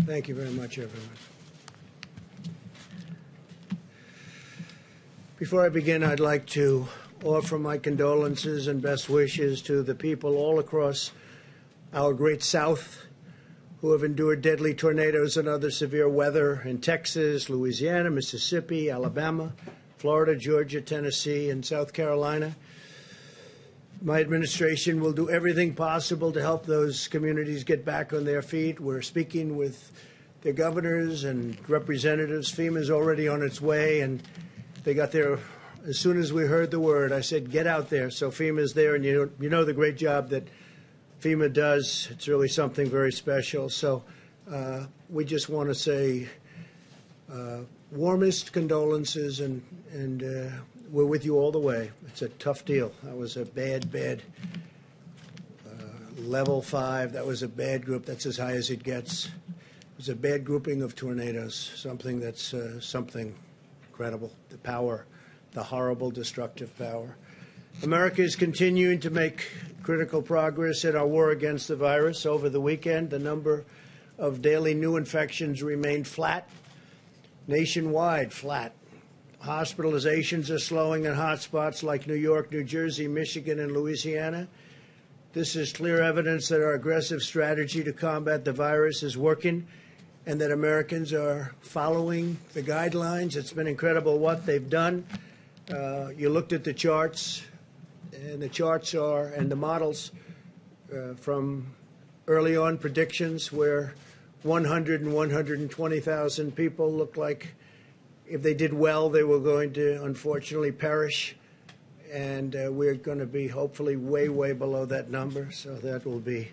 Thank you very much, everyone. Before I begin, I'd like to offer my condolences and best wishes to the people all across our great South who have endured deadly tornadoes and other severe weather in Texas, Louisiana, Mississippi, Alabama, Florida, Georgia, Tennessee, and South Carolina. My administration will do everything possible to help those communities get back on their feet. We're speaking with the governors and representatives. FEMA is already on its way, and they got there as soon as we heard the word. I said, get out there. So FEMA is there, and you know the great job that FEMA does. It's really something very special. So we just want to say warmest condolences, and we're with you all the way. It's a tough deal. That was a bad level 5. That was a bad group. That's as high as it gets. It was a bad grouping of tornadoes, something that's something incredible, the power, the horrible, destructive power. America is continuing to make critical progress in our war against the virus. Over the weekend, the number of daily new infections remained flat, nationwide flat. Hospitalizations are slowing in hotspots like New York, New Jersey, Michigan, and Louisiana. This is clear evidence that our aggressive strategy to combat the virus is working and that Americans are following the guidelines. It's been incredible what they've done. You looked at the charts, and the charts are, and the models from early on predictions where 100 and 120,000 people looked like if they did well, they were going to unfortunately perish. And we're going to be hopefully way, way below that number. So that will be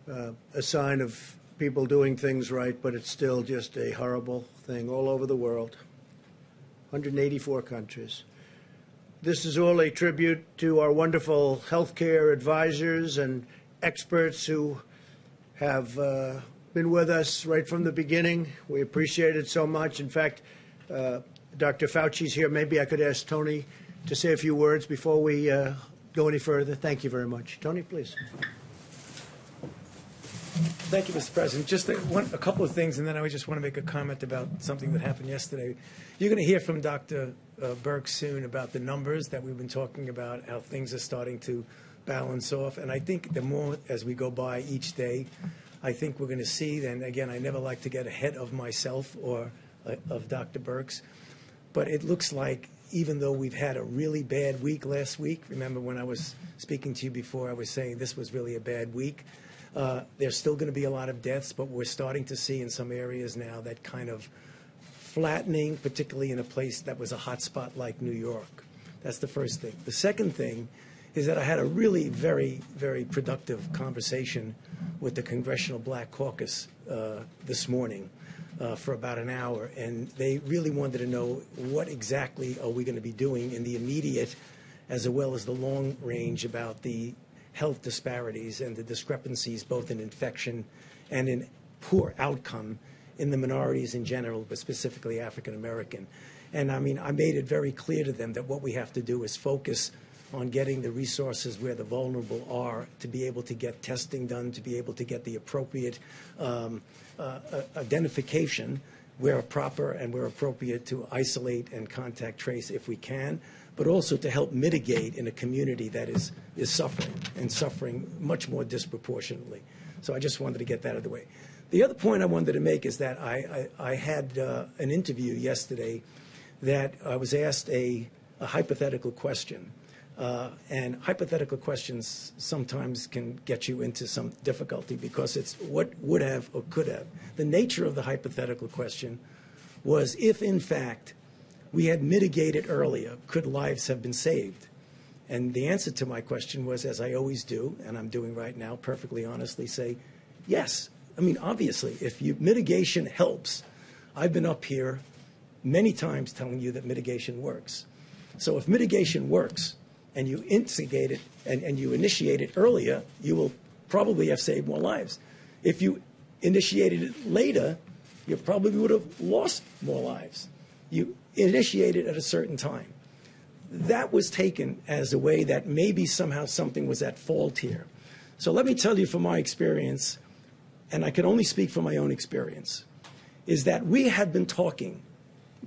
a sign of people doing things right, but it's still just a horrible thing all over the world, 184 countries. This is all a tribute to our wonderful healthcare advisors and experts who have been with us right from the beginning. We appreciate it so much. In fact, Dr. Fauci's here. Maybe I could ask Tony to say a few words before we go any further. Thank you very much. Tony, please. Thank you, Mr. President. Just a couple of things, and then I just want to make a comment about something that happened yesterday. You're going to hear from Dr. Birx soon about the numbers that we've been talking about, how things are starting to balance off. And I think the more as we go by each day, I think we're going to see, and again, I never like to get ahead of myself or of Dr. Birx, but it looks like even though we've had a really bad week last week, remember when I was speaking to you before, I was saying this was really a bad week. There's still going to be a lot of deaths, but we're starting to see in some areas now that kind of flattening, particularly in a place that was a hot spot like New York. That's the first thing. The second thing is that I had a really very, very productive conversation with the Congressional Black Caucus this morning for about an hour, and they really wanted to know what exactly are we going to be doing in the immediate as well as the long range about the health disparities and the discrepancies both in infection and in poor outcome in the minorities in general, but specifically African American. And I mean, I made it very clear to them that what we have to do is focus on getting the resources where the vulnerable are to be able to get testing done, to be able to get the appropriate identification where proper and where appropriate to isolate and contact trace if we can, but also to help mitigate in a community that is suffering and suffering much more disproportionately. So I just wanted to get that out of the way. The other point I wanted to make is that I had an interview yesterday that I was asked a hypothetical question. And hypothetical questions sometimes can get you into some difficulty because it's what would have or could have. The nature of the hypothetical question was if, in fact, we had mitigated earlier, could lives have been saved? And the answer to my question was, as I always do, and I'm doing right now, perfectly honestly, say, yes. I mean, obviously, if mitigation helps, I've been up here many times telling you that mitigation works. So if mitigation works, and you instigate it and you initiate it earlier, you will probably have saved more lives. If you initiated it later, you probably would have lost more lives. You initiated at a certain time. That was taken as a way that maybe somehow something was at fault here. So let me tell you from my experience, and I can only speak from my own experience, is that we had been talking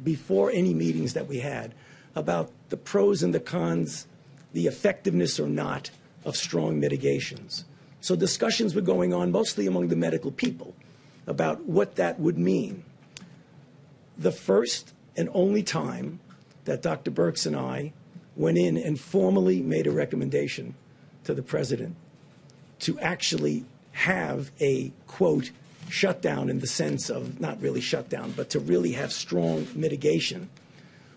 before any meetings that we had about the pros and the cons, the effectiveness or not of strong mitigations. So discussions were going on mostly among the medical people about what that would mean. The first and only time that Dr. Birx and I went in and formally made a recommendation to the president to actually have a, quote, shutdown in the sense of not really shutdown, but to really have strong mitigation.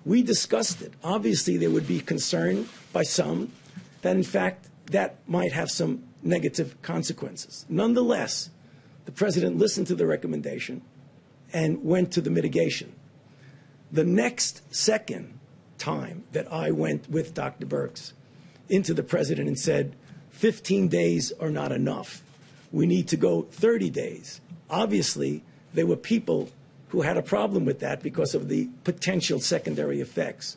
We discussed it. Obviously, there would be concern by some that, in fact, that might have some negative consequences. Nonetheless, the president listened to the recommendation and went to the mitigation. The next second time that I went with Dr. Birx into the president and said, 15 days are not enough. We need to go 30 days. Obviously, there were people who had a problem with that because of the potential secondary effects.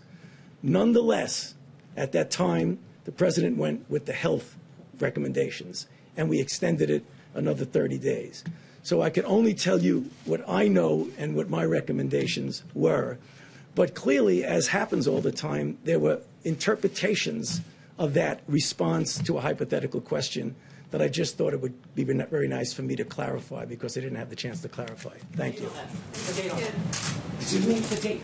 Nonetheless, at that time, the president went with the health recommendations, and we extended it another 30 days. So I can only tell you what I know and what my recommendations were. But clearly, as happens all the time, there were interpretations of that response to a hypothetical question that I just thought it would be very nice for me to clarify because I didn't have the chance to clarify. Thank you. The date on that. Excuse me? The date.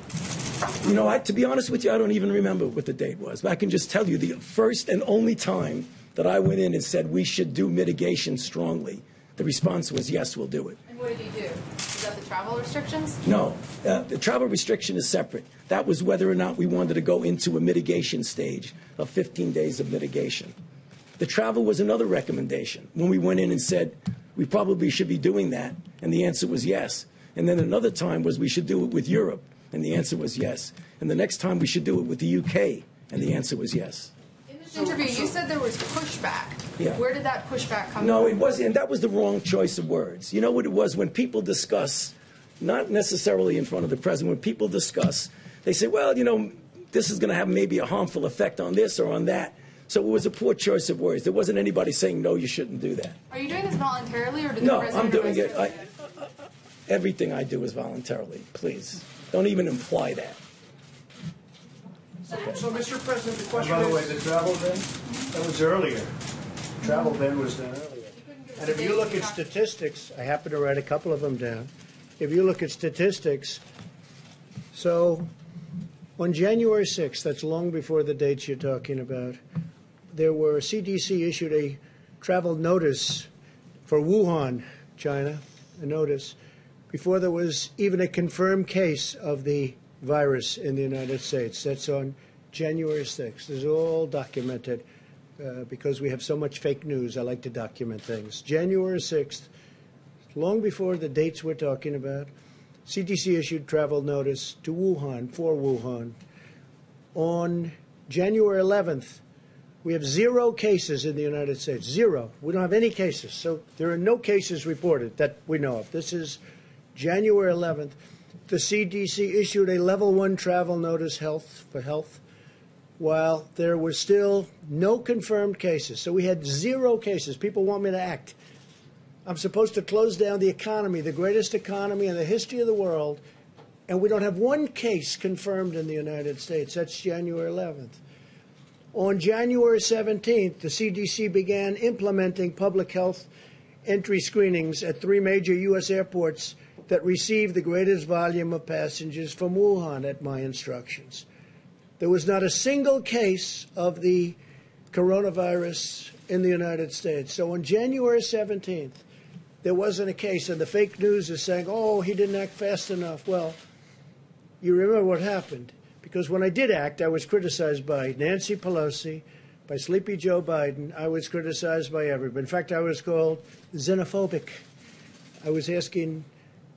You know, to be honest with you, I don't even remember what the date was. But I can just tell you the first and only time that I went in and said we should do mitigation strongly, the response was, yes, we'll do it. And what did you do? Is that the travel restrictions? No. The travel restriction is separate. That was whether or not we wanted to go into a mitigation stage of 15 days of mitigation. The travel was another recommendation. When we went in and said we probably should be doing that, and the answer was yes. And then another time was we should do it with Europe, and the answer was yes. And the next time we should do it with the UK, and the answer was yes. In this interview, you said there was pushback. Yeah. Where did that pushback come from? No, it wasn't, and that was the wrong choice of words. You know what it was? When people discuss, not necessarily in front of the president, when people discuss, they say, well, you know, this is going to have maybe a harmful effect on this or on that. So it was a poor choice of words. There wasn't anybody saying, no, you shouldn't do that. Are you doing this voluntarily, or did No, the president? I'm doing it. Everything I do is voluntarily. Please, don't even imply that. Okay. So, Mr. President, the question is... By the way, the travel ban, that was earlier. Travel ban was done earlier. And if you look at statistics, I happen to write a couple of them down. If you look at statistics, so on January 6th, that's long before the dates you're talking about, there were, CDC issued a travel notice for Wuhan, China, a notice, before there was even a confirmed case of the virus in the United States. That's on January 6th. This is all documented because we have so much fake news. I like to document things. January 6th, long before the dates we're talking about, CDC issued travel notice to Wuhan, for Wuhan. On January 11th, we have 0 cases in the United States. 0. We don't have any cases. So there are no cases reported that we know of. This is January 11th. The CDC issued a level 1 travel notice for health, while there were still no confirmed cases. So we had 0 cases. People want me to act. I'm supposed to close down the economy, the greatest economy in the history of the world, and we don't have 1 case confirmed in the United States. That's January 11th. On January 17th, the CDC began implementing public health entry screenings at 3 major U.S. airports that received the greatest volume of passengers from Wuhan at my instructions. There was not a single case of the coronavirus in the United States. So on January 17th, there wasn't a case, and the fake news is saying, oh, he didn't act fast enough. Well, you remember what happened. Because when I did act, I was criticized by Nancy Pelosi, by Sleepy Joe Biden. I was criticized by everybody. In fact, I was called xenophobic. I was asking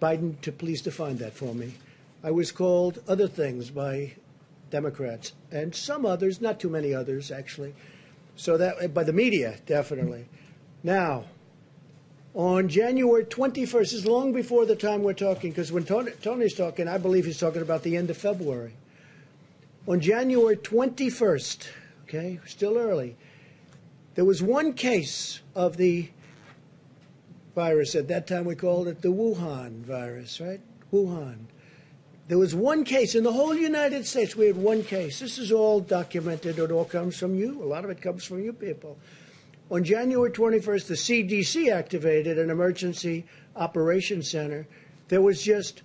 Biden to please define that for me. I was called other things by Democrats and some others, not too many others, actually. So that, by the media, definitely. Now, on January 21st, this is long before the time we're talking, because when Tony's talking, I believe he's talking about the end of February. On January 21st, okay, still early, there was 1 case of the virus. At that time, we called it the Wuhan virus, right? Wuhan. There was one case in the whole United States. We had one case. This is all documented. It all comes from you. A lot of it comes from you people. On January 21st, the CDC activated an emergency operations center. There was just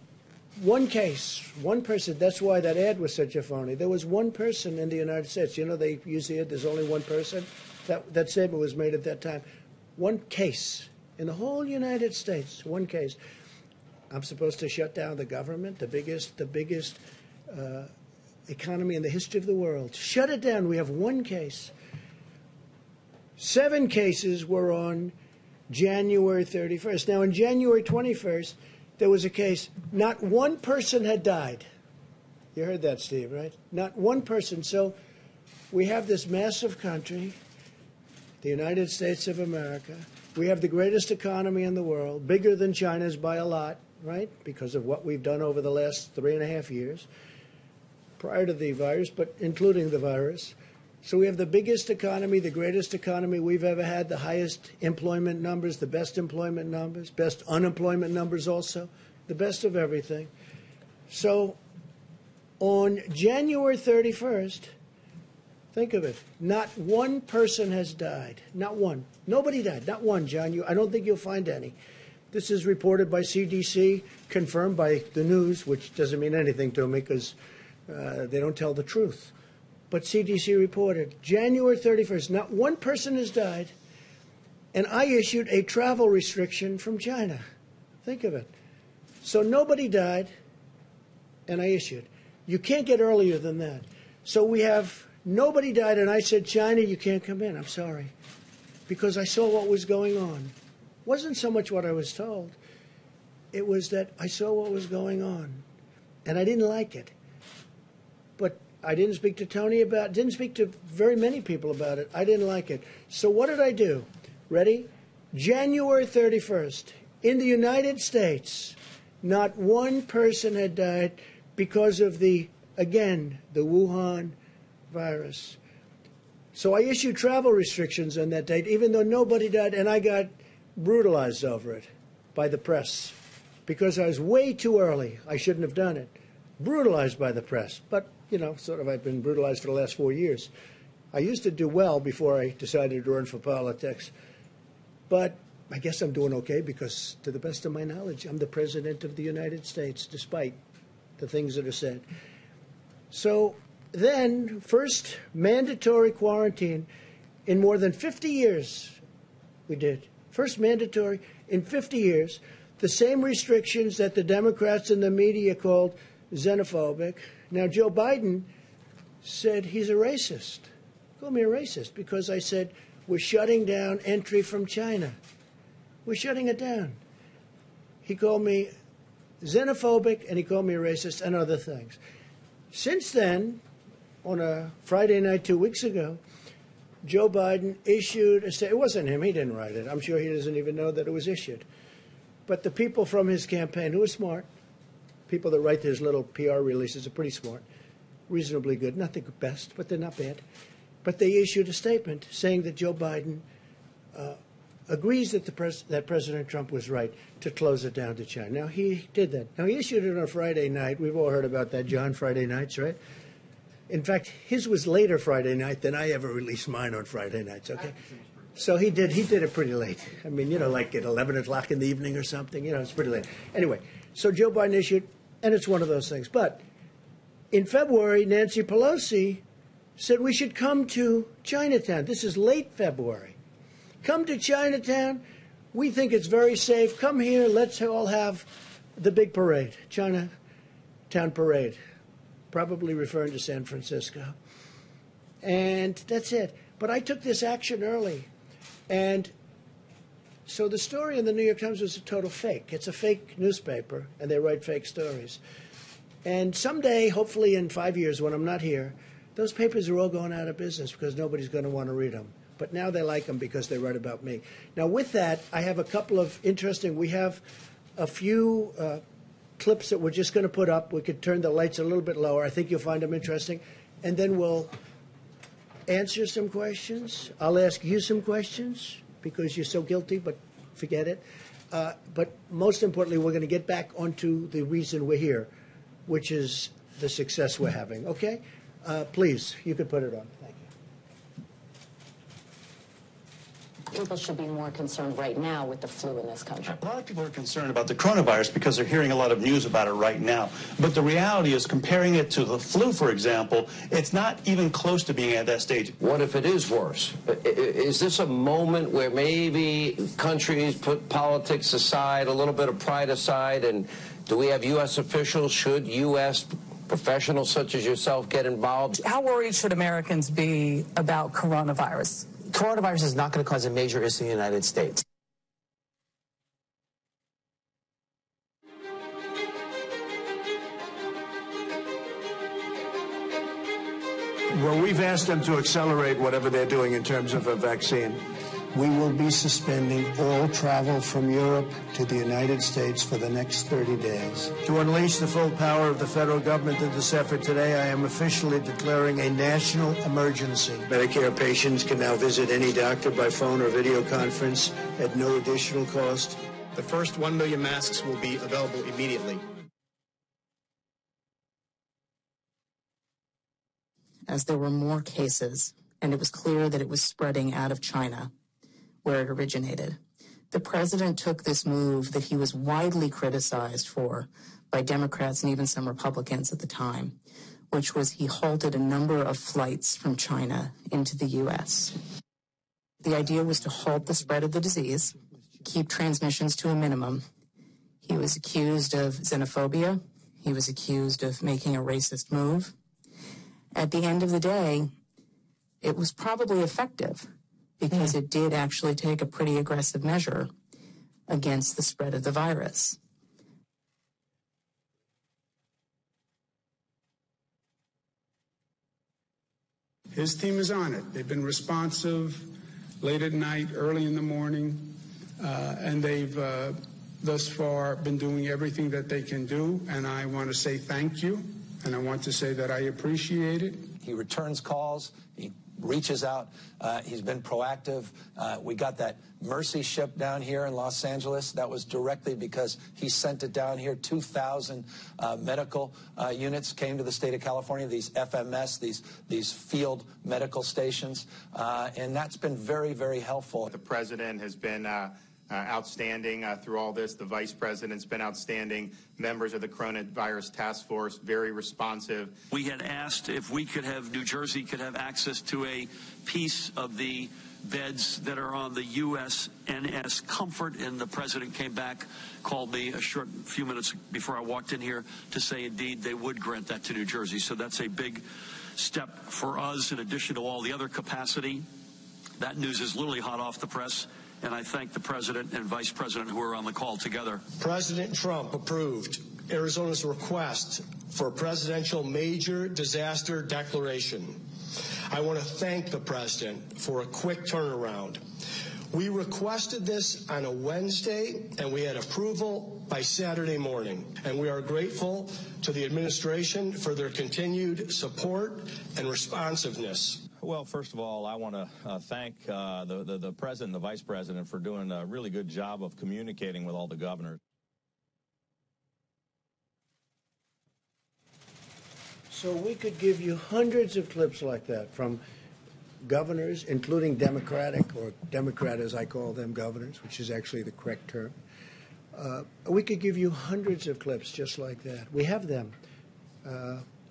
one case, one person. That's why that ad was such a phony. There was one person in the United States. You know, they use the ad, there's only one person. That statement was made at that time. One case in the whole United States, one case. I'm supposed to shut down the government, the biggest economy in the history of the world. Shut it down. We have one case. 7 cases were on January 31st. Now, on January 21st, there was a case. Not one person had died. You heard that, Steve, right? Not one person. So we have this massive country, the United States of America. We have the greatest economy in the world, bigger than China's by a lot, right? Because of what we've done over the last 3.5 years, prior to the virus, but including the virus. So we have the biggest economy, the greatest economy we've ever had, the highest employment numbers, the best employment numbers, best unemployment numbers also, the best of everything. So on January 31st, think of it, not one person has died. Not one. Nobody died. Not one, John. I don't think you'll find any. This is reported by CDC, confirmed by the news, which doesn't mean anything to me because they don't tell the truth. But CDC reported January 31st, not one person has died, and I issued a travel restriction from China. Think of it. So nobody died, and I issued. You can't get earlier than that. So we have nobody died, and I said, China, you can't come in. I'm sorry. Because I saw what was going on. It wasn't so much what I was told. It was that I saw what was going on, and I didn't like it. But I didn't speak to Tony about it, didn't speak to very many people about it. I didn't like it. So what did I do? Ready? January 31st, in the United States, not one person had died because of the Wuhan virus. So I issued travel restrictions on that date, even though nobody died, and I got brutalized over it by the press because I was way too early. I shouldn't have done it. Brutalized by the press. But, you know, sort of I've been brutalized for the last 4 years. I used to do well before I decided to run for politics. But I guess I'm doing okay because, to the best of my knowledge, I'm the President of the United States, despite the things that are said. So then, first mandatory quarantine in more than 50 years we did. First mandatory in 50 years. The same restrictions that the Democrats and the media called xenophobic. Now, Joe Biden said he's a racist. He called me a racist because I said we're shutting down entry from China. We're shutting it down. He called me xenophobic, and he called me a racist and other things. Since then, on a Friday night 2 weeks ago, Joe Biden issued a statement. It wasn't him. He didn't write it. I'm sure he doesn't even know that it was issued. But the people from his campaign, who are smart, people that write these little PR releases are pretty smart, reasonably good. Not the best, but they're not bad. But they issued a statement saying that Joe Biden agrees that that President Trump was right to close it down to China. Now, he did that. Now, he issued it on a Friday night. We've all heard about that, John, Friday nights, right? In fact, his was later Friday night than I ever released mine on Friday nights, okay? So he did it pretty late. I mean, you know, like at 11 o'clock in the evening or something. You know, it's pretty late. Anyway, so Joe Biden issued, and it's one of those things. But in February, Nancy Pelosi said we should come to Chinatown. This is late February. Come to Chinatown. We think it's very safe. Come here. Let's all have the big parade, Chinatown parade, probably referring to San Francisco. And that's it. But I took this action early. And so the story in the New York Times was a total fake. It's a fake newspaper, and they write fake stories. And someday, hopefully in 5 years when I'm not here, those papers are all going out of business because nobody's going to want to read them. But now they like them because they write about me. Now, with that, I have a couple of we have a few clips that we're just going to put up. We could turn the lights a little bit lower. I think you'll find them interesting. And then we'll answer some questions. I'll ask you some questions because you're so guilty, but forget it. But most importantly, we're going to get back onto the reason we're here, which is the success we're having. Okay? Please, you could put it on. Thank you. People should be more concerned right now with the flu in this country. A lot of people are concerned about the coronavirus because they're hearing a lot of news about it right now. But the reality is, comparing it to the flu, for example, it's not even close to being at that stage. What if it is worse? Is this a moment where maybe countries put politics aside, a little bit of pride aside, and do we have U.S. officials, should U.S. professionals such as yourself get involved? How worried should Americans be about coronavirus? Coronavirus is not going to cause a major issue in the United States. Well, we've asked them to accelerate whatever they're doing in terms of a vaccine. We will be suspending all travel from Europe to the United States for the next 30 days. To unleash the full power of the federal government in this effort today, I am officially declaring a national emergency. Medicare patients can now visit any doctor by phone or video conference at no additional cost. The first 1 million masks will be available immediately. As there were more cases, and it was clear that it was spreading out of China, where it originated, the president took this move that he was widely criticized for by Democrats and even some Republicans at the time, which was he halted a number of flights from China into the U.S. The idea was to halt the spread of the disease, keep transmissions to a minimum. He was accused of xenophobia. He was accused of making a racist move. At the end of the day, it was probably effective because it did actually take a pretty aggressive measure against the spread of the virus. His team is on it. They've been responsive late at night, early in the morning, and they've thus far been doing everything that they can do, and I want to say thank you, and I want to say that I appreciate it. He returns calls. He reaches out. He's been proactive. We got that Mercy ship down here in Los Angeles. That was directly because he sent it down here. 2,000 medical units came to the state of California, these FMS, these field medical stations, and that's been very, very helpful. The president has been outstanding through all this. The vice president's been outstanding. Members of the coronavirus task force, very responsive. We had asked if we could have, New Jersey could have access to a piece of the beds that are on the USNS Comfort, and the president came back, called me a short few minutes before I walked in here to say indeed they would grant that to New Jersey. So that's a big step for us in addition to all the other capacity. That news is literally hot off the press. And I thank the president and vice president who are on the call together. President Trump approved Arizona's request for a presidential major disaster declaration. I want to thank the president for a quick turnaround. We requested this on a Wednesday, and we had approval by Saturday morning. And we are grateful to the administration for their continued support and responsiveness. Well, first of all, I want to thank the president and the vice president for doing a really good job of communicating with all the governors. So we could give you hundreds of clips like that from governors, including Democratic, or Democrat as I call them, governors, which is actually the correct term. We could give you hundreds of clips just like that. We have them.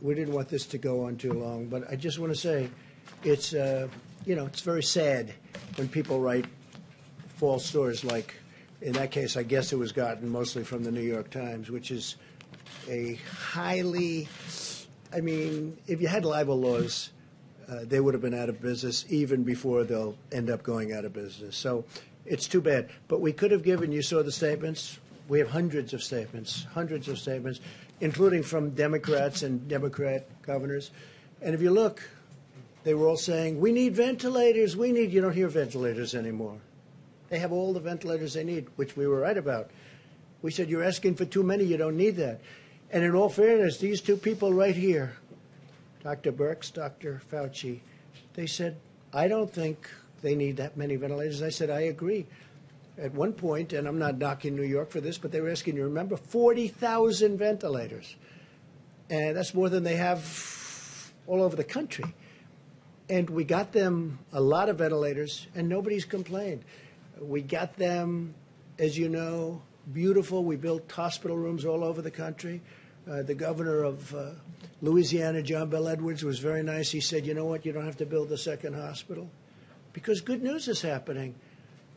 We didn't want this to go on too long, but I just want to say, it's it's very sad when people write false stories like, in that case, I guess it was gotten mostly from the New York Times, which is a highly, if you had libel laws, they would have been out of business even before they'll end up going out of business. So it's too bad. But we could have given, you saw the statements. We have hundreds of statements, including from Democrats and Democrat governors. And if you look, they were all saying, we need ventilators, you don't hear ventilators anymore. They have all the ventilators they need, which we were right about. We said, you're asking for too many, you don't need that. And in all fairness, these two people right here, Dr. Birx, Dr. Fauci, they said, I don't think they need that many ventilators. I said, I agree. at one point, and I'm not knocking New York for this, but they were asking, you remember, 40,000 ventilators. And that's more than they have all over the country. And we got them a lot of ventilators, and nobody's complained. We got them, as you know, beautiful. We built hospital rooms all over the country. The governor of Louisiana, John Bel Edwards, was very nice. He said, you know what, you don't have to build a second hospital. Because good news is happening.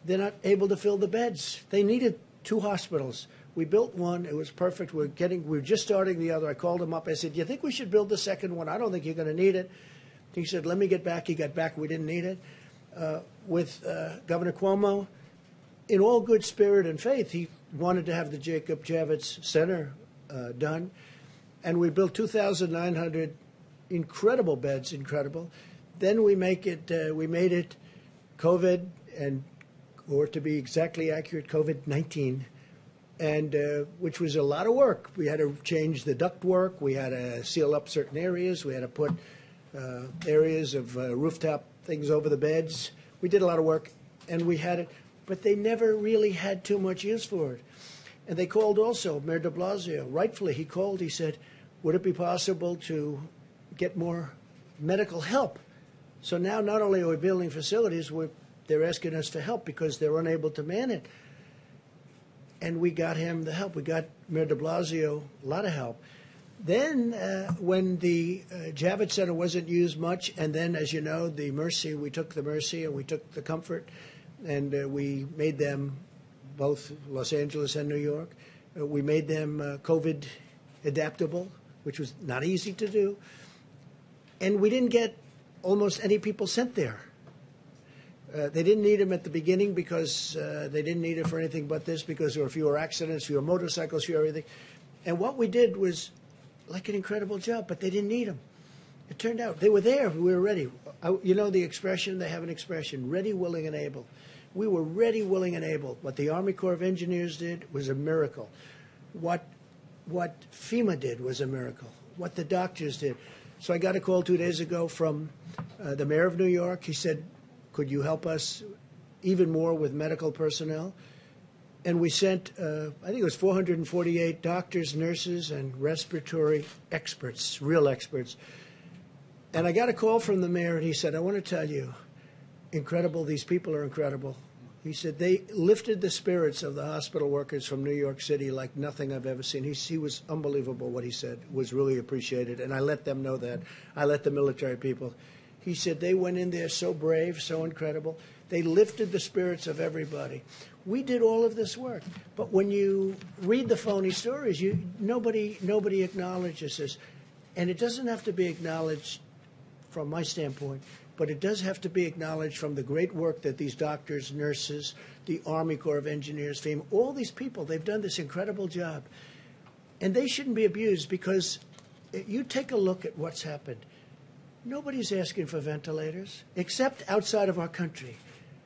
They're not able to fill the beds. They needed 2 hospitals. We built one. It was perfect. We're just starting the other. I called him up. I said, you think we should build the second one? I don't think you're going to need it. He said, let me get back. He got back. We didn't need it. With Governor Cuomo, in all good spirit and faith, he wanted to have the Jacob Javits Center done. And we built 2,900 incredible beds, incredible. Then we made it COVID, or to be exactly accurate, COVID-19, and which was a lot of work. We had to change the ductwork. We had to seal up certain areas. We had to put areas of rooftop things over the beds. We did a lot of work, and we had it, but they never really had too much use for it. And they called also, Mayor de Blasio, rightfully he called, he said, would it be possible to get more medical help? So now not only are we building facilities, they're asking us for help because they're unable to man it. And we got him the help. We got Mayor de Blasio a lot of help. Then when the Javits Center wasn't used much, and then, as you know, the Mercy, we took the Mercy and we took the Comfort, and we made them both Los Angeles and New York. We made them COVID adaptable, which was not easy to do. And we didn't get almost any people sent there. They didn't need them at the beginning because they didn't need it for anything but this, because there were fewer accidents, fewer motorcycles, fewer everything. And what we did was like an incredible job, but they didn't need them. It turned out they were there. We were ready. You know the expression, they have an expression, ready, willing, and able. We were ready, willing, and able. What the Army Corps of Engineers did was a miracle. What FEMA did was a miracle. What the doctors did. So I got a call 2 days ago from the mayor of New York. He said, could you help us even more with medical personnel? And we sent, I think it was 448 doctors, nurses, and respiratory experts, real experts. And I got a call from the mayor, and he said, I want to tell you, incredible, these people are incredible. He said they lifted the spirits of the hospital workers from New York City like nothing I've ever seen. He was unbelievable what he said, was really appreciated, and I let them know that. I let the military people. He said they went in there so brave, so incredible. They lifted the spirits of everybody. We did all of this work, but when you read the phony stories, nobody acknowledges this. And it doesn't have to be acknowledged from my standpoint, but it does have to be acknowledged from the great work that these doctors, nurses, the Army Corps of Engineers, FEMA, all these people, they've done this incredible job. And they shouldn't be abused, because you take a look at what's happened. Nobody's asking for ventilators, except outside of our country.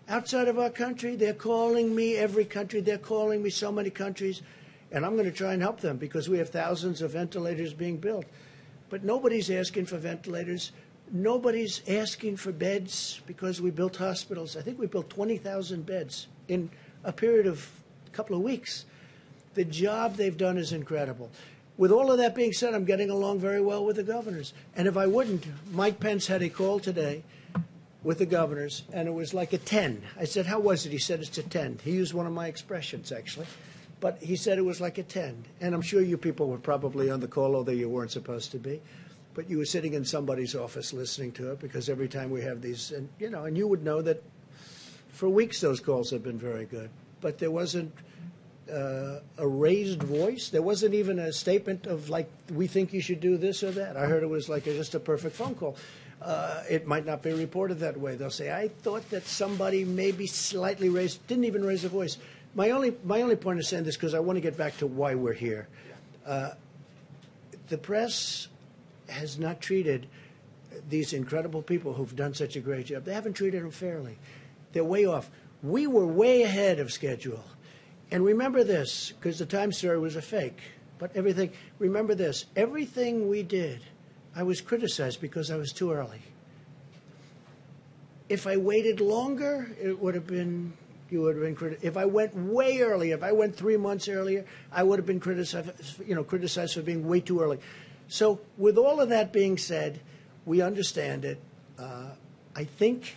Outside of our country, they're calling me, every country, they're calling me, so many countries, and I'm going to try and help them because we have thousands of ventilators being built. But nobody's asking for ventilators. Nobody's asking for beds because we built hospitals. I think we built 20,000 beds in a period of a couple of weeks. The job they've done is incredible. With all of that being said, I'm getting along very well with the governors. And if I wouldn't, Mike Pence had a call today with the governors, and it was like a 10. I said, how was it? He said, it's a 10. He used one of my expressions, actually. But he said it was like a 10. And I'm sure you people were probably on the call, although you weren't supposed to be. But you were sitting in somebody's office listening to it, because every time we have these, and you would know that for weeks those calls have been very good. But there wasn't a raised voice. There wasn't even a statement of, like, we think you should do this or that. I heard it was like just a perfect phone call. It might not be reported that way. They'll say, I thought that somebody maybe slightly raised, didn't even raise a voice. My only point of saying this, because I want to get back to why we're here. The press has not treated these incredible people who've done such a great job. They haven't treated them fairly. They're way off. We were way ahead of schedule. And remember this, because the Times story was a fake, but remember this, everything we did, I was criticized because I was too early. If I waited longer, it would have been, you would have been criticized. If I went way early, if I went 3 months earlier, I would have been criticized for being way too early. So with all of that being said, we understand it. I think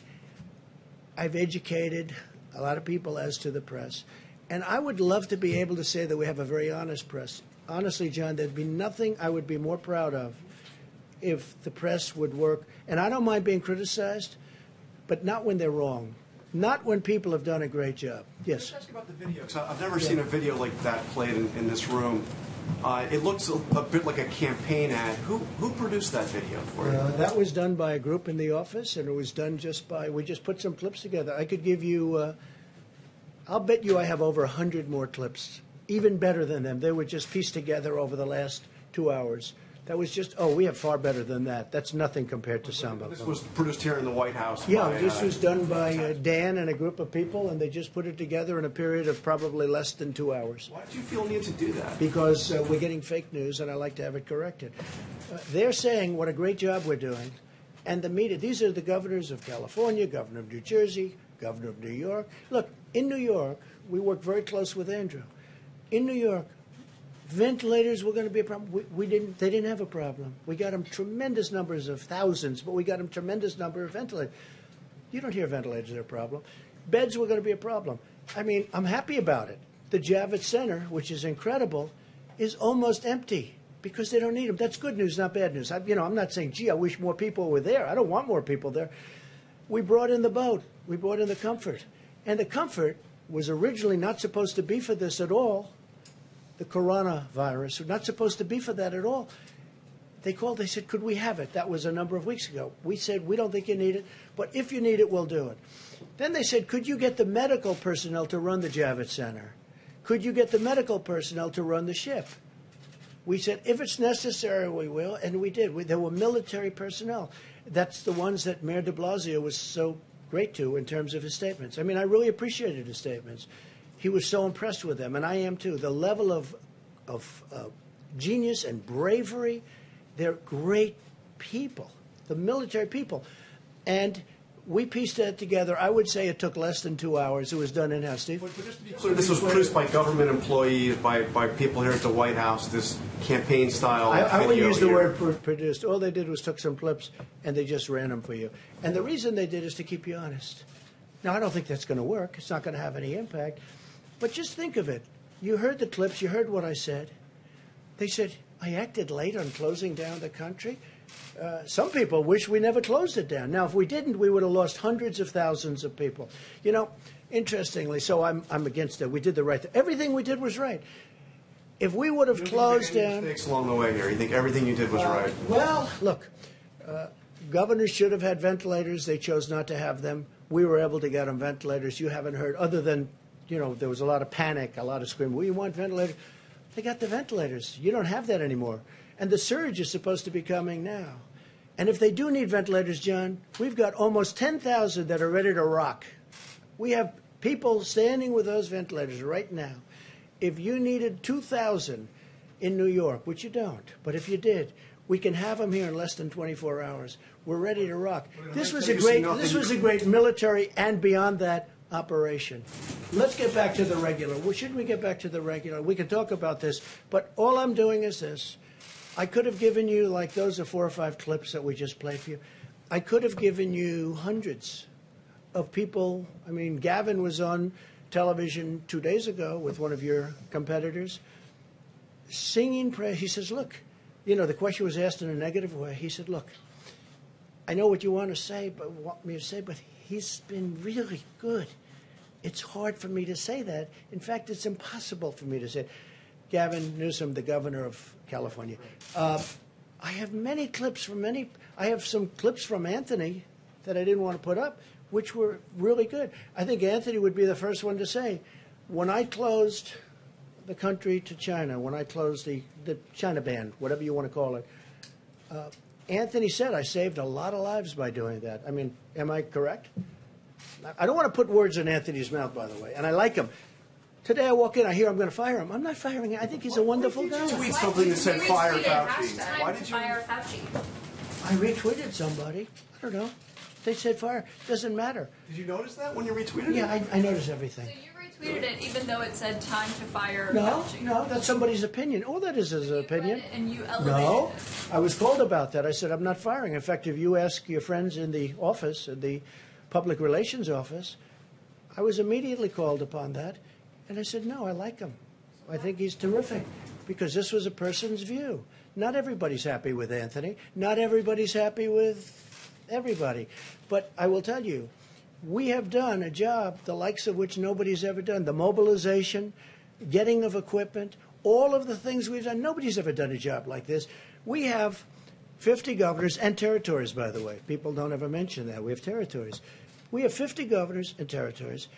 I've educated a lot of people as to the press. And I would love to be able to say that we have a very honest press. Honestly, John, there'd be nothing I would be more proud of if the press would work. And I don't mind being criticized, but not when they're wrong. Not when people have done a great job. Yes? Can I ask you about the video? 'Cause I've never seen a video like that played in this room. It looks a bit like a campaign ad. Who produced that video for you? That was done by a group in the office, and it was done we just put some clips together. I could give you, I'll bet you I have over 100 more clips, even better than them. They were just pieced together over the last 2 hours. That was just, we have far better than that. That's nothing compared to some of them. This was produced here in the White House. Yeah, this was done by Dan and a group of people, and they just put it together in a period of probably less than 2 hours. Why did you feel need to do that? Because we're getting fake news, and I like to have it corrected. They're saying what a great job we're doing, and the media, these are the governors of California, governor of New Jersey, governor of New York. Look, in New York, we work very close with Andrew. In New York, ventilators were going to be a problem. They didn't have a problem. We got them tremendous numbers of thousands, but we got them tremendous number of ventilators. You don't hear ventilators are a problem. Beds were going to be a problem. I mean, I'm happy about it. The Javits Center, which is incredible, is almost empty because they don't need them. That's good news, not bad news. I'm not saying, gee, I wish more people were there. I don't want more people there. We brought in the boat. We brought in the Comfort. And the Comfort was originally not supposed to be for this at all. The coronavirus, we're not supposed to be for that at all. They called, they said, could we have it? That was a number of weeks ago. We said, we don't think you need it, but if you need it, we'll do it. Then they said, could you get the medical personnel to run the Javits Center? Could you get the medical personnel to run the ship? We said, if it's necessary, we will, and we did. There were military personnel. That's the ones that Mayor de Blasio was so great to in terms of his statements. I mean, I really appreciated his statements. He was so impressed with them, and I am too. The level of genius and bravery, they're great people, the military people. And we pieced that together. I would say it took less than 2 hours. It was done in-house. Steve? But just to be clear, this was produced by government employees, by people here at the White House, this campaign-style video. I wouldn't use the word produced. All they did was took some clips, and they just ran them for you. And the reason they did is to keep you honest. Now, I don't think that's going to work. It's not going to have any impact. But just think of it. You heard the clips. You heard what I said. They said, I acted late on closing down the country. Some people wish we never closed it down. Now, if we didn't, we would have lost hundreds of thousands of people. You know, interestingly, so I'm against it. We did the right thing. Everything we did was right. If we would have closed down... mistakes along the way here? You think everything you did was right? Well, look, governors should have had ventilators. They chose not to have them. We were able to get them ventilators. You haven't heard, other than... there was a lot of panic, a lot of screaming. We want ventilators. They got the ventilators. You don't have that anymore. And the surge is supposed to be coming now. And if they do need ventilators, John, we've got almost 10,000 that are ready to rock. We have people standing with those ventilators right now. If you needed 2,000 in New York, which you don't, but if you did, we can have them here in less than 24 hours. We're ready to rock. This was a great military and beyond that operation. Let's get back to the regular. Well, should we get back to the regular? We can talk about this, but all I'm doing is this. I could have given you, like those are 4 or 5 clips that we just played for you. I could have given you hundreds of people. I mean, Gavin was on television 2 days ago with one of your competitors singing praise. He says, look, the question was asked in a negative way. He said, look, I know what you want me to say, but he's been really good. It's hard for me to say that. In fact, it's impossible for me to say it. Gavin Newsom, the governor of California. I have many clips from I have some clips from Anthony that I didn't want to put up, which were really good. I think Anthony would be the first one to say, when I closed the country to China, when I closed the China ban, whatever you want to call it, Anthony said I saved a lot of lives by doing that. I mean, am I correct? I don't want to put words in Anthony's mouth, by the way, and I like him. Today I walk in, I hear I'm going to fire him. I'm not firing him. I think he's a wonderful guy. Tweet something that said fire Fauci. Why did you fire Fauci? I retweeted somebody. I don't know. They said fire. Doesn't matter. Did you notice that when you retweeted it? Yeah, I notice everything. So you retweeted it even though it said time to fire No, Fauci. no, that's somebody's opinion. All that is an opinion. Read it and you elevated No, it. I was called about that. I said, I'm not firing. In fact, if you ask your friends in the office, in the public relations office, I was immediately called upon that. And I said, no, I like him. I think he's terrific because this was a person's view. Not everybody's happy with Anthony. Not everybody's happy with everybody. But I will tell you, we have done a job the likes of which nobody's ever done. The mobilization, getting of equipment, all of the things we've done. Nobody's ever done a job like this. We have 50 governors and territories, by the way. People don't ever mention that. We have territories. We have 50 governors and territories,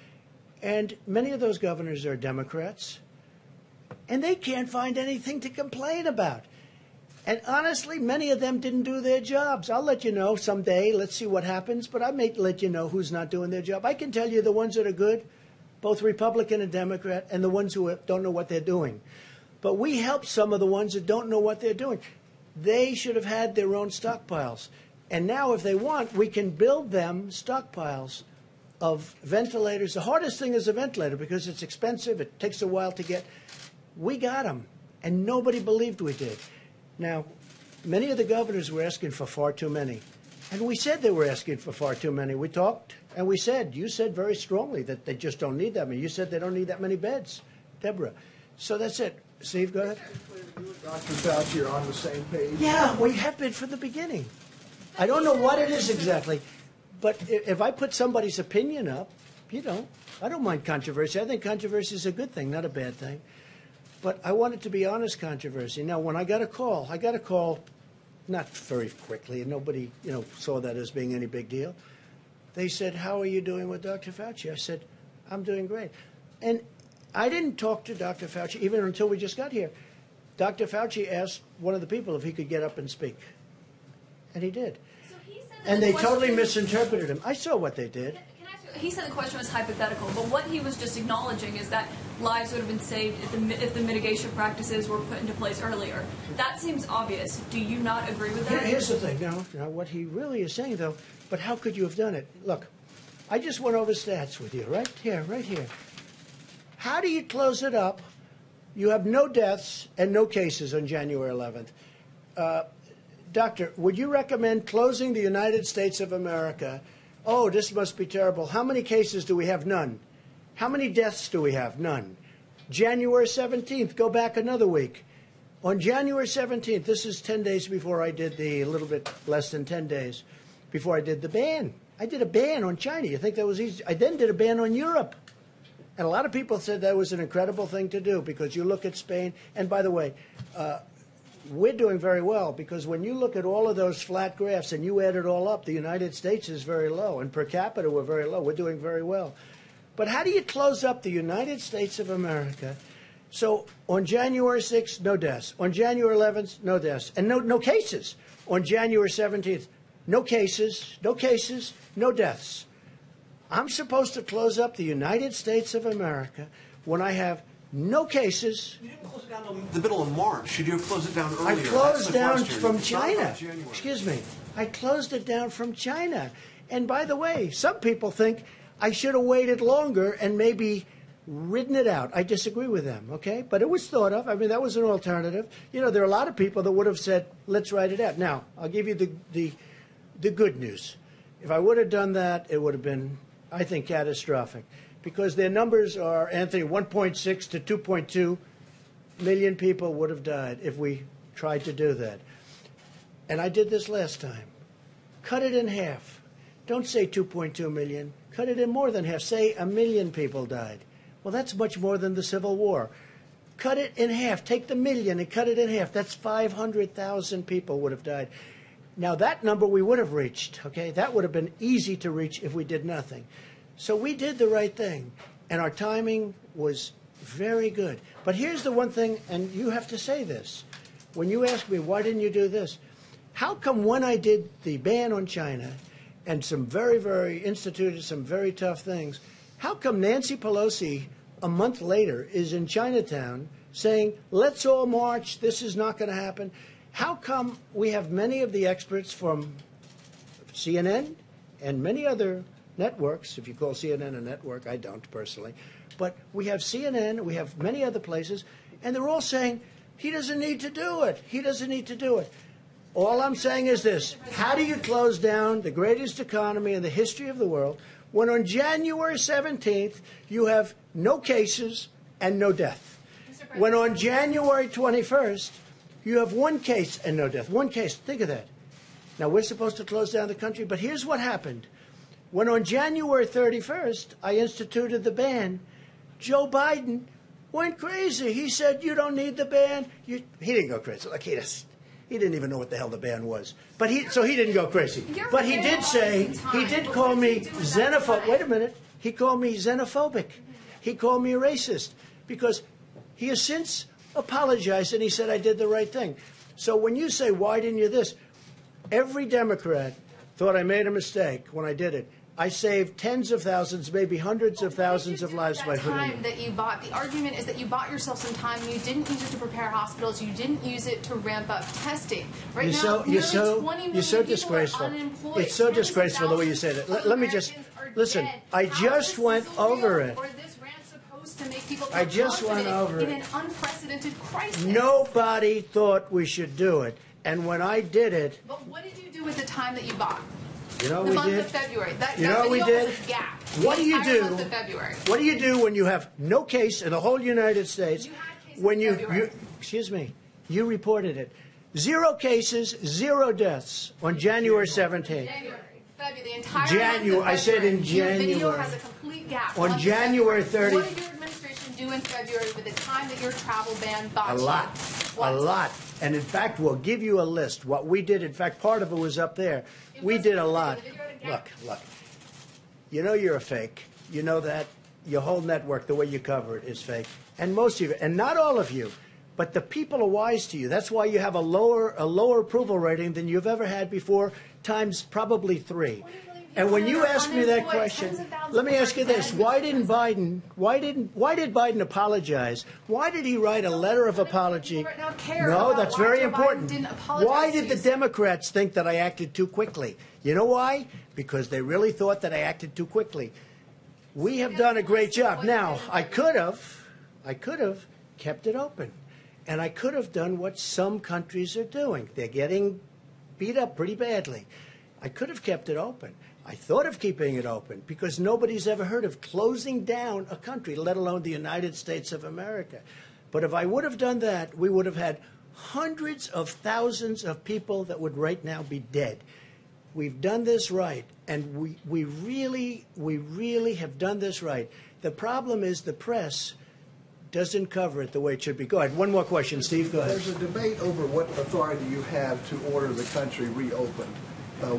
and many of those governors are Democrats, and they can't find anything to complain about. And honestly, many of them didn't do their jobs. I'll let you know someday. Let's see what happens. But I may let you know who's not doing their job. I can tell you the ones that are good, both Republican and Democrat, and the ones who don't know what they're doing. But we help some of the ones that don't know what they're doing. They should have had their own stockpiles. And now, if they want, we can build them stockpiles of ventilators. The hardest thing is a ventilator because it's expensive. It takes a while to get. We got them, and nobody believed we did. Now, many of the governors were asking for far too many. And we said they were asking for far too many. We talked, and we said, you said very strongly that they just don't need that many. You said they don't need that many beds, Deborah. So that's it. Steve, go ahead. You and Dr. Fauci are on the same page. Yeah, we have been from the beginning. I don't know what it is exactly, but if I put somebody's opinion up, I don't mind controversy. I think controversy is a good thing, not a bad thing. But I want it to be honest controversy. Now, when I got a call not very quickly, and nobody, saw that as being any big deal. They said, how are you doing with Dr. Fauci? I said, I'm doing great. And I didn't talk to Dr. Fauci even until we just got here. Dr. Fauci asked one of the people if he could get up and speak. And he did. So he said that And the they question- totally misinterpreted him. I saw what they did. He said the question was hypothetical, but what he was just acknowledging is that lives would have been saved if the mitigation practices were put into place earlier. That seems obvious. Do you not agree with that? Here's the thing. Now, what he really is saying, though, but how could you have done it? Look, I just went over stats with you, right here. How do you close it up? You have no deaths and no cases on January 11th. Doctor, would you recommend closing the United States of America? Oh, this must be terrible. How many cases do we have? None. How many deaths do we have? None. January 17th, go back another week. On January 17th, this is 10 days before I did a little bit less than 10 days, before I did the ban. I did a ban on China. You think that was easy? I then did a ban on Europe. And a lot of people said that was an incredible thing to do because you look at Spain. And by the way, we're doing very well because when you look at all of those flat graphs and you add it all up, the United States is very low. And per capita, we're very low. We're doing very well. But how do you close up the United States of America? So on January 6th, no deaths. On January 11th, no deaths. And no cases. On January 17th, no cases, no deaths. I'm supposed to close up the United States of America when I have no cases. You didn't close it down until the middle of March. Should you have closed it down earlier? I closed down question. from It's not China. about January. Excuse me. I closed it down from China. And by the way, some people think I should have waited longer and maybe ridden it out. I disagree with them, okay? But it was thought of. I mean, that was an alternative. There are a lot of people that would have said, let's write it out. Now, I'll give you the good news. If I would have done that, it would have been, I think, catastrophic. Because their numbers are, Anthony, 1.6 to 2.2 million people would have died if we tried to do that. And I did this last time. Cut it in half. Don't say 2.2 million. Cut it in more than half. Say 1 million people died. Well, that's much more than the Civil War. Cut it in half. Take the million and cut it in half. That's 500,000 people would have died. Now, that number we would have reached, okay? That would have been easy to reach if we did nothing. So we did the right thing, and our timing was very good. But here's the one thing, and you have to say this. When you ask me, why didn't you do this? How come when I did the ban on China and instituted some very tough things, how come Nancy Pelosi a month later is in Chinatown saying, let's all march, this is not going to happen? How come we have many of the experts from CNN, and many other networks, if you call CNN a network, I don't personally, but we have CNN, we have many other places, and they're all saying, he doesn't need to do it. He doesn't need to do it. All I'm saying is this. How do you close down the greatest economy in the history of the world when on January 17th you have no cases and no death? When on January 21st you have one case and no death. One case. Think of that. Now, we're supposed to close down the country, but here's what happened. When on January 31st I instituted the ban, Joe Biden went crazy. He said, you don't need the ban. He didn't go crazy. Like, he didn't even know what the hell the ban was. But so he didn't go crazy. But he did say, he did call me xenophobic. Wait a minute. He called me xenophobic. He called me a racist. Because he has since apologized and he said I did the right thing. So when you say, why didn't you this? Every Democrat thought I made a mistake when I did it. I saved tens of thousands, maybe hundreds of thousands of lives by putting it. That you bought, the argument is that you bought yourself some time. You didn't use it to prepare hospitals. You didn't use it to ramp up testing. Right now, you're so disgraceful. It's so disgraceful the way you said it. Let me just listen. I just went over it. I just went over it. In an unprecedented crisis. Nobody thought we should do it, and when I did it. But what did you do with the time that you bought? You know the we month did. of February. That we did. Was a gap. What do you do? Month of February. What do you do when you have no case in the whole United States? When you excuse me, you reported it. 0 cases, 0 deaths on January 17th. February. The entire January. I said in January. Your video has a complete gap. On January 30th. What did your administration do in February with the time that your travel ban bought you? A lot. And in fact, we'll give you a list. What we did, in fact, part of it was up there. We did a lot. Look. You know you're a fake. You know that. Your whole network, the way you cover it, is fake. And most of you, and not all of you, but the people are wise to you. That's why you have a lower approval rating than you've ever had before, times probably 3. And when you ask me that question, let me ask you this: why did Biden apologize? Why did he write a letter of apology? No, that's very important. Why did the Democrats think that I acted too quickly? You know why? Because they really thought that I acted too quickly. We have done a great job. Now, I could have kept it open, and I could have done what some countries are doing. They're getting beat up pretty badly. I could have kept it open. I thought of keeping it open because nobody's ever heard of closing down a country, let alone the United States of America. But if I would have done that, we would have had hundreds of thousands of people that would right now be dead. We've done this right, and we really have done this right. The problem is the press doesn't cover it the way it should be. Go ahead. One more question, Steve. Go ahead. There's a debate over what authority you have to order the country reopened.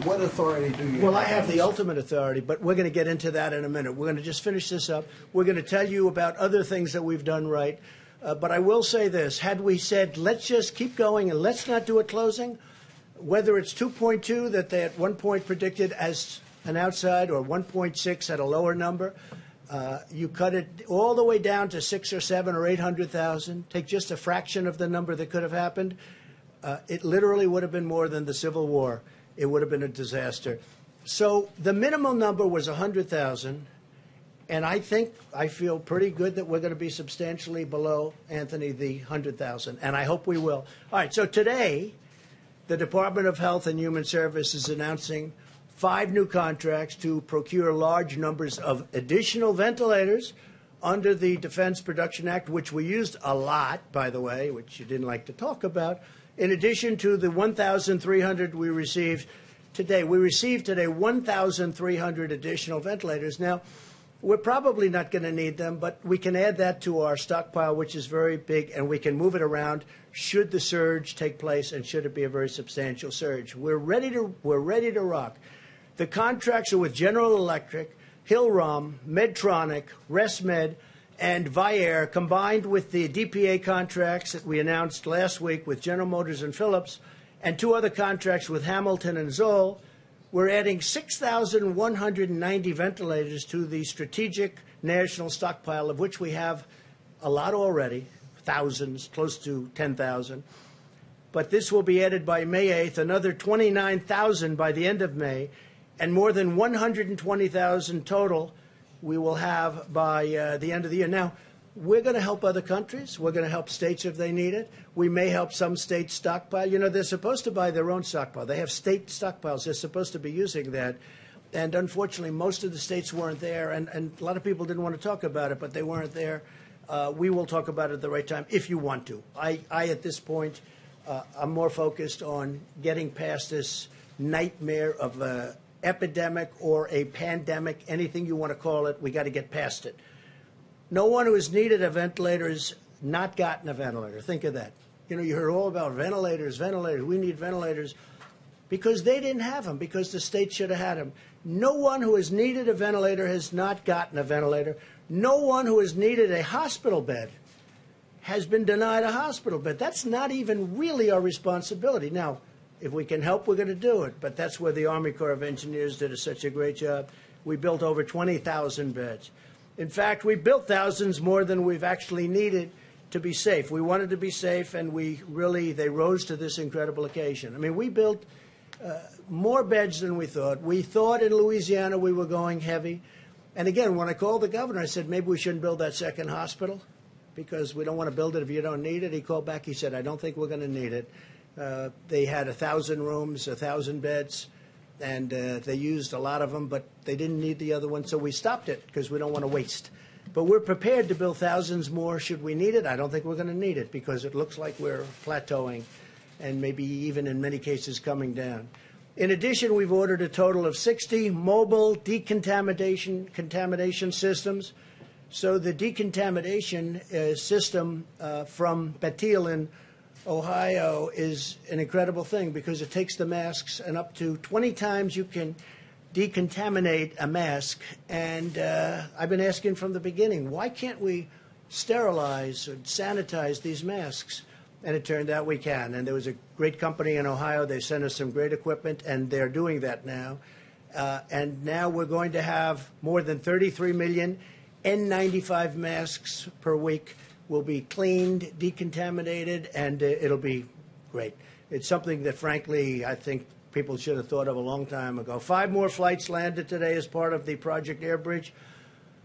What authority do you have? Well, I have the ultimate authority, but we're going to get into that in a minute. We're going to just finish this up. We're going to tell you about other things that we've done right. But I will say this. Had we said, let's just keep going and let's not do a closing, whether it's 2.2 that they at one point predicted as an outside or 1.6 at a lower number, you cut it all the way down to 6 or 7 or 800,000, take just a fraction of the number that could have happened, it literally would have been more than the Civil War. It would have been a disaster. So the minimum number was 100,000, and I feel pretty good that we're going to be substantially below, Anthony, the 100,000, and I hope we will. All right, so today, the Department of Health and Human Services is announcing 5 new contracts to procure large numbers of additional ventilators under the Defense Production Act, which we used a lot, by the way, which you didn't like to talk about. In addition to the 1,300 we received today, 1,300 additional ventilators. Now, we're probably not going to need them, but we can add that to our stockpile, which is very big, and we can move it around should the surge take place and should it be a very substantial surge. We're ready to rock. The contracts are with General Electric, Hill-Rom, Medtronic, ResMed, and Vyaire, combined with the DPA contracts that we announced last week with General Motors and Philips, and 2 other contracts with Hamilton and Zoll. We're adding 6,190 ventilators to the strategic national stockpile, of which we have a lot already, thousands, close to 10,000. But this will be added by May 8th, another 29,000 by the end of May. and more than 120,000 total we will have by the end of the year. Now, we're going to help other countries. We're going to help states if they need it. We may help some states stockpile. You know, they're supposed to buy their own stockpile. They have state stockpiles. They're supposed to be using that. And unfortunately, most of the states weren't there, and a lot of people didn't want to talk about it, but they weren't there. We will talk about it at the right time if you want to. I at this point, I'm more focused on getting past this nightmare of an epidemic or a pandemic, anything you want to call it. We got to get past it. No one who has needed a ventilator has not gotten a ventilator. Think of that. You know, you heard all about ventilators, ventilators. We need ventilators because they didn't have them, because the state should have had them. No one who has needed a ventilator has not gotten a ventilator. No one who has needed a hospital bed has been denied a hospital bed. That's not even really our responsibility. Now, if we can help, we're going to do it. But that's where the Army Corps of Engineers did such a great job. We built over 20,000 beds. In fact, we built thousands more than we've actually needed to be safe. We wanted to be safe, and they rose to this incredible occasion. I mean, we built more beds than we thought. We thought in Louisiana we were going heavy. And again, when I called the governor, I said, maybe we shouldn't build that second hospital because we don't want to build it if you don't need it. He called back. He said, I don't think we're going to need it. They had 1,000 rooms, 1,000 beds, and they used a lot of them, but they didn't need the other one, so we stopped it because we don't want to waste. But we're prepared to build thousands more should we need it. I don't think we're going to need it because it looks like we're plateauing and maybe even in many cases coming down. In addition, we've ordered a total of 60 mobile contamination systems. So the decontamination system from Bethel in Ohio is an incredible thing because it takes the masks, and up to 20 times you can decontaminate a mask. And I've been asking from the beginning, why can't we sterilize or sanitize these masks? And it turned out we can. And there was a great company in Ohio. They sent us some great equipment, and they're doing that now. And now we're going to have more than 33 million N95 masks per week. Will be cleaned, decontaminated, and it'll be great. It's something that, frankly, I think people should have thought of a long time ago. 5 more flights landed today as part of the Project Airbridge,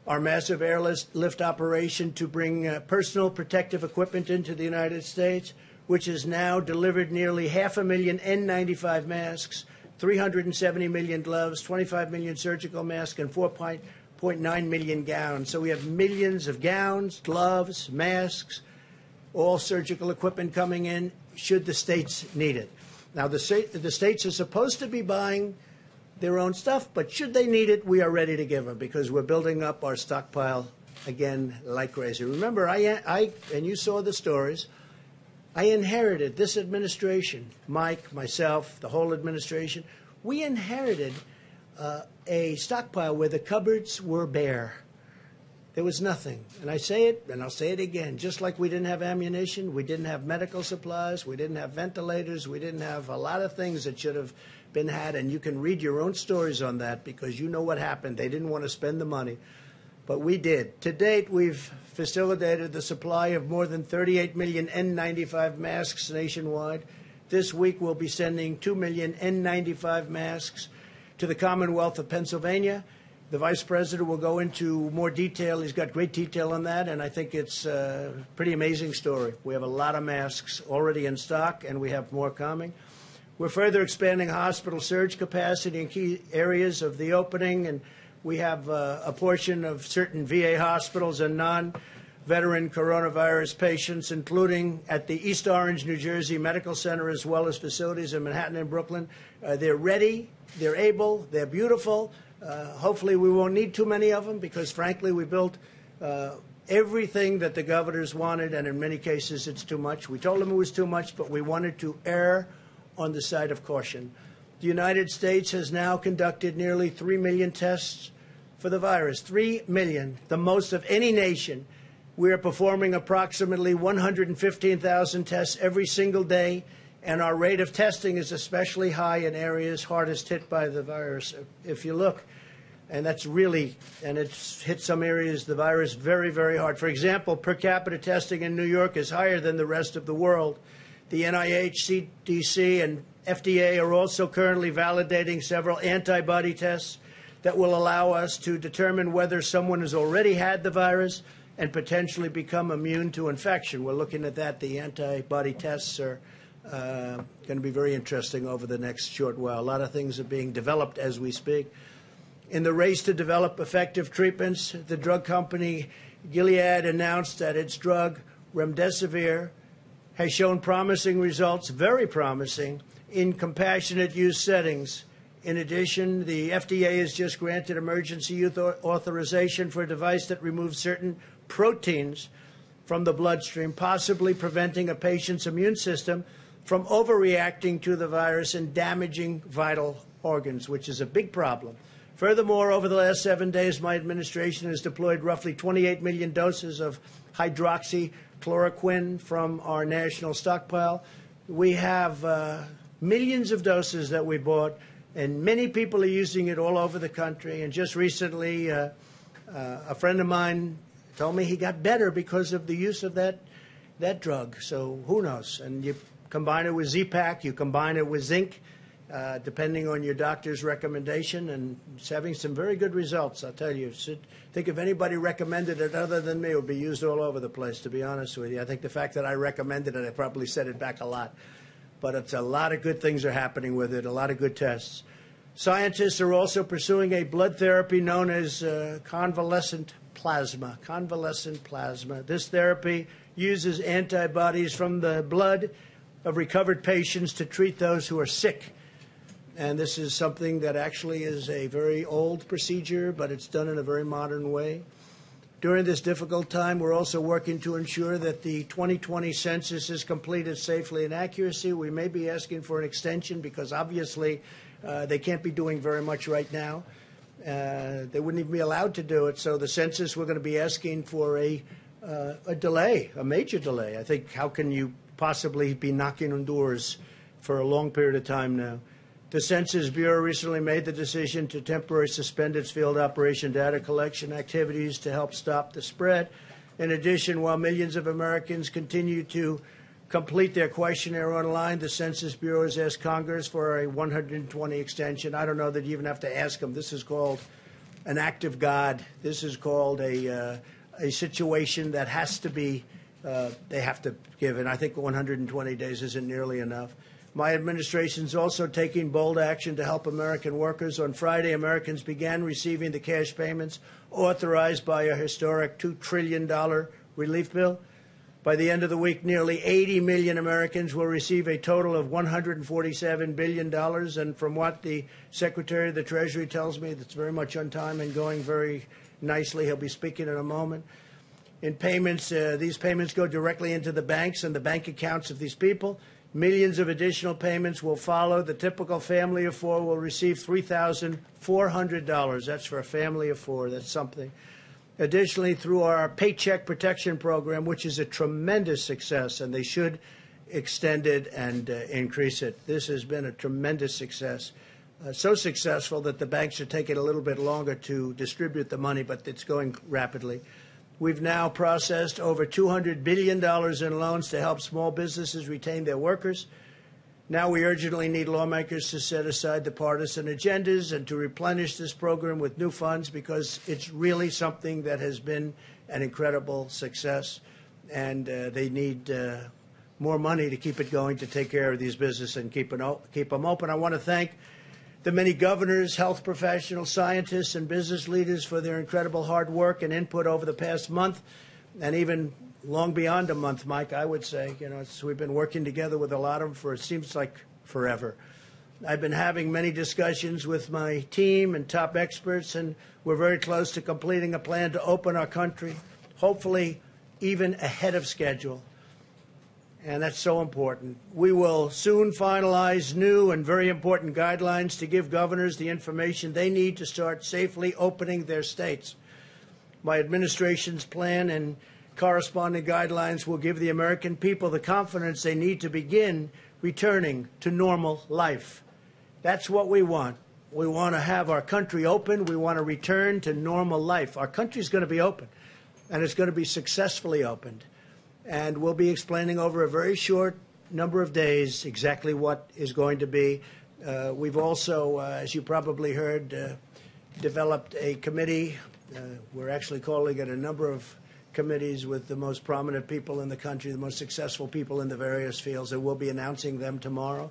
our massive airlift operation to bring personal protective equipment into the United States, which has now delivered nearly 500,000 N95 masks, 370 million gloves, 25 million surgical masks, and 4.9 million gowns. So we have millions of gowns, gloves, masks, all surgical equipment coming in should the states need it. Now, the states are supposed to be buying their own stuff, but should they need it, we are ready to give them because we're building up our stockpile again like crazy. Remember, I and you saw the stories, I inherited this administration, Mike, myself, the whole administration, we inherited a stockpile where the cupboards were bare. There was nothing. And I say it, and I'll say it again, just like we didn't have ammunition, we didn't have medical supplies, we didn't have ventilators, we didn't have a lot of things that should have been had, and you can read your own stories on that because you know what happened. They didn't want to spend the money, but we did. To date, we've facilitated the supply of more than 38 million N95 masks nationwide. This week, we'll be sending 2 million N95 masks to the Commonwealth of Pennsylvania. The Vice President will go into more detail. He's got great detail on that, and I think it's a pretty amazing story. We have a lot of masks already in stock, and we have more coming. We're further expanding hospital surge capacity in key areas of the opening, and we have a portion of certain VA hospitals and non-veteran coronavirus patients, including at the East Orange, New Jersey Medical Center, as well as facilities in Manhattan and Brooklyn. They're ready, they're able, they're beautiful. Hopefully we won't need too many of them because, frankly, we built everything that the governors wanted, and in many cases it's too much. We told them it was too much, but we wanted to err on the side of caution. The United States has now conducted nearly 3 million tests for the virus. 3 million, the most of any nation. We are performing approximately 115,000 tests every single day, and our rate of testing is especially high in areas hardest hit by the virus. If you look, and that's really, and it's hit some areas, the virus very, very hard. For example, per capita testing in New York is higher than the rest of the world. The NIH, CDC, and FDA are also currently validating several antibody tests that will allow us to determine whether someone has already had the virus and potentially become immune to infection. We're looking at that. The antibody tests are going to be very interesting over the next short while. A lot of things are being developed as we speak. In the race to develop effective treatments, the drug company Gilead announced that its drug remdesivir has shown promising results, very promising, in compassionate use settings. In addition, the FDA has just granted emergency use authorization for a device that removes certain proteins from the bloodstream, possibly preventing a patient's immune system from overreacting to the virus and damaging vital organs, which is a big problem. Furthermore, over the last 7 days, my administration has deployed roughly 28 million doses of hydroxychloroquine from our national stockpile. We have millions of doses that we bought, and many people are using it all over the country. And just recently, a friend of mine told me he got better because of the use of that drug. So who knows? And you combine it with Z-Pak, you combine it with zinc, depending on your doctor's recommendation, and it's having some very good results, I'll tell you. I think if anybody recommended it other than me, it would be used all over the place, to be honest with you. I think the fact that I recommended it, I probably set it back a lot. But it's a lot of good things are happening with it, a lot of good tests. Scientists are also pursuing a blood therapy known as convalescent plasma. Convalescent plasma. This therapy uses antibodies from the blood of recovered patients to treat those who are sick. And this is something that actually is a very old procedure, but it's done in a very modern way. During this difficult time, we're also working to ensure that the 2020 census is completed safely and accuracy. We may be asking for an extension because obviously they can't be doing very much right now. They wouldn't even be allowed to do it. So the census, we're going to be asking for a delay, a major delay. I think, how can you possibly be knocking on doors for a long period of time now? The Census Bureau recently made the decision to temporarily suspend its field operation data collection activities to help stop the spread. In addition, while millions of Americans continue to complete their questionnaire online, the Census Bureau has asked Congress for a 120 extension. I don't know that you even have to ask them. This is called an act of God. This is called a situation that has to be, they have to give. And I think 120 days isn't nearly enough. My administration is also taking bold action to help American workers. On Friday, Americans began receiving the cash payments authorized by a historic $2 trillion relief bill. By the end of the week, nearly 80 million Americans will receive a total of $147 billion. And from what the Secretary of the Treasury tells me, that's very much on time and going very nicely. He'll be speaking in a moment. In payments, these payments go directly into the banks and the bank accounts of these people. Millions of additional payments will follow. The typical family of four will receive $3,400. That's for a family of four. That's something. Additionally, through our Paycheck Protection Program, which is a tremendous success, and they should extend it and increase it. This has been a tremendous success. So successful that the banks are taking a little bit longer to distribute the money, but it's going rapidly. We've now processed over $200 billion in loans to help small businesses retain their workers. Now we urgently need lawmakers to set aside the partisan agendas and to replenish this program with new funds, because it's really something that has been an incredible success. And they need more money to keep it going, to take care of these businesses and keep them open. I want to thank the many governors, health professionals, scientists, and business leaders for their incredible hard work and input over the past month, and even long beyond a month, Mike, I would say. You know, we've been working together with a lot of them for, it seems like, forever. I've been having many discussions with my team and top experts, and we're very close to completing a plan to open our country, hopefully even ahead of schedule. And that's so important. We will soon finalize new and very important guidelines to give governors the information they need to start safely opening their states. My administration's plan and corresponding guidelines will give the American people the confidence they need to begin returning to normal life. That's what we want. We want to have our country open. We want to return to normal life. Our country's going to be open, and it's going to be successfully opened. And we'll be explaining over a very short number of days exactly what is going to be. We've also, as you probably heard, developed a committee. We're actually calling it a number of committees with the most prominent people in the country, the most successful people in the various fields, and we'll be announcing them tomorrow.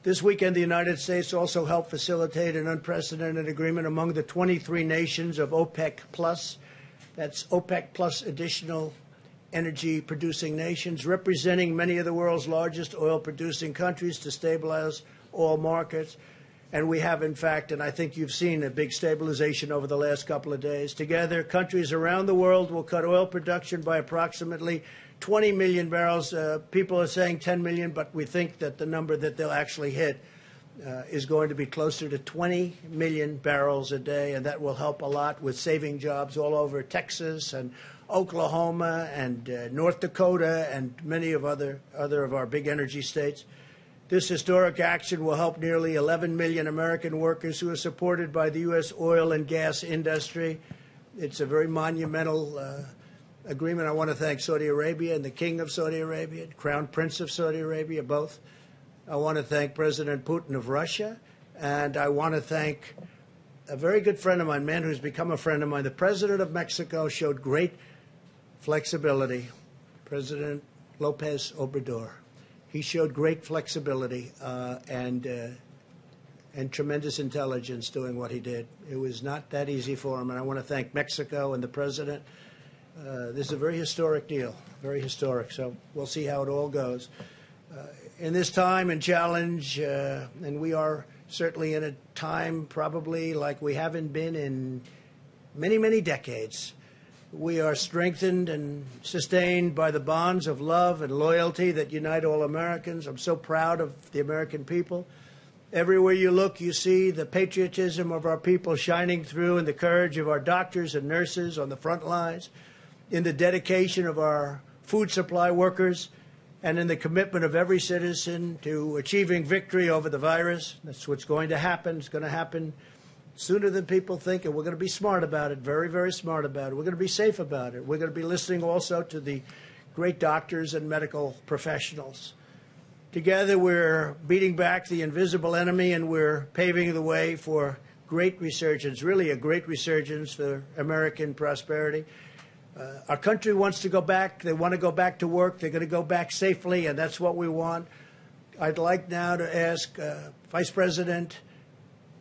This weekend, the United States also helped facilitate an unprecedented agreement among the 23 nations of OPEC Plus. That's OPEC Plus additional energy-producing nations, representing many of the world's largest oil-producing countries to stabilize oil markets. And we have, in fact, and I think you've seen a big stabilization over the last couple of days. Together, countries around the world will cut oil production by approximately 20 million barrels. People are saying 10 million, but we think that the number that they'll actually hit is going to be closer to 20 million barrels a day, and that will help a lot with saving jobs all over Texas and Oklahoma and North Dakota and many of other of our big energy states. This historic action will help nearly 11 million American workers who are supported by the U.S. oil and gas industry. It's a very monumental agreement. I want to thank Saudi Arabia and the King of Saudi Arabia, Crown Prince of Saudi Arabia, both. I want to thank President Putin of Russia, and I want to thank a very good friend of mine, a man who's become a friend of mine. The President of Mexico showed great flexibility, President Lopez Obrador. He showed great flexibility and tremendous intelligence doing what he did. It was not that easy for him, and I want to thank Mexico and the President. This is a very historic deal, very historic, so we'll see how it all goes. In this time and challenge, and we are certainly in a time probably like we haven't been in many, many decades. We are strengthened and sustained by the bonds of love and loyalty that unite all Americans. I'm so proud of the American people. Everywhere you look, you see the patriotism of our people shining through in the courage of our doctors and nurses on the front lines, in the dedication of our food supply workers, and in the commitment of every citizen to achieving victory over the virus. That's what's going to happen. It's going to happen sooner than people think, and we're going to be smart about it, very, very smart about it. We're going to be safe about it. We're going to be listening also to the great doctors and medical professionals. Together, we're beating back the invisible enemy, and we're paving the way for great resurgence, really a great resurgence for American prosperity. Our country wants to go back. They want to go back to work. They're going to go back safely, and that's what we want. I'd like now to ask Vice President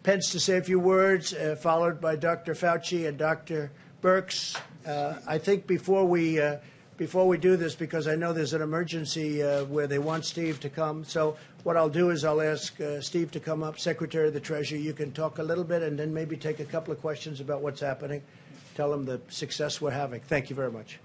Pence to say a few words, followed by Dr. Fauci and Dr. Birx. I think before we do this, because I know there's an emergency where they want Steve to come, so what I'll do is I'll ask Steve to come up, Secretary of the Treasury. You can talk a little bit and then maybe take a couple of questions about what's happening. Tell him the success we're having. Thank you very much.